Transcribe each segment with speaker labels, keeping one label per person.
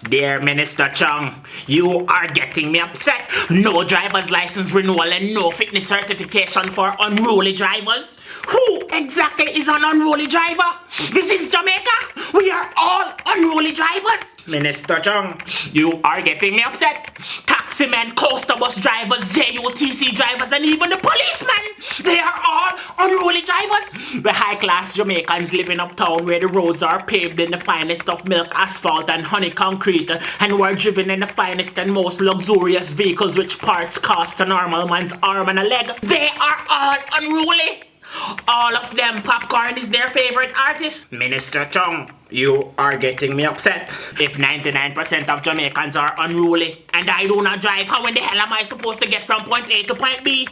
Speaker 1: Dear Minister Chung, you are getting me upset. No driver's license renewal and no fitness certification for unruly drivers. Who exactly is an unruly driver? This is Jamaica. We are all unruly drivers. Minister Chung, you are getting me upset. Taximen, coaster bus drivers, JUTC drivers, and even the policemen, they are all unruly drivers. The high-class Jamaicans living uptown where the roads are paved in the finest of milk asphalt and honey concrete, and who are driven in the finest and most luxurious vehicles which parts cost a normal man's arm and a leg. They are all unruly. All of them, Popcorn is their favorite artist. Minister Chung, you are getting me upset. If 99% of Jamaicans are unruly and I do not drive, how in the hell am I supposed to get from point A to point B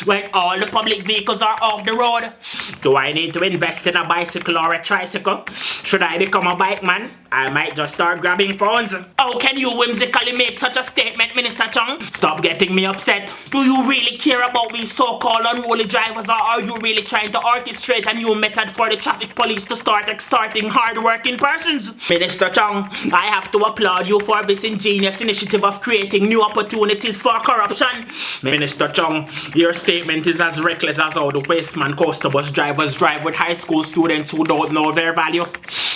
Speaker 1: when all the public vehicles are off the road? Do I need to invest in a bicycle or a tricycle? Should I become a bike man? I might just start grabbing phones. How can you whimsically make such a statement, Minister Chung? Stop getting me upset. Do you really care about these so-called unruly drivers, or are you really trying to orchestrate a new method for the traffic police to start extorting hard-working persons? Minister Chung, I have to applaud you for this ingenious initiative of creating new opportunities for corruption. Minister Chung, your statement is as reckless as how the wasteman coaster bus drivers drive with high school students who don't know their value.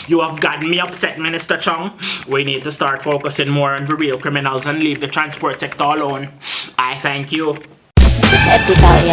Speaker 1: You have gotten me upset, Minister Chung. We need to start focusing more on the real criminals and leave the transport sector alone. I thank you.
Speaker 2: It's epic out here.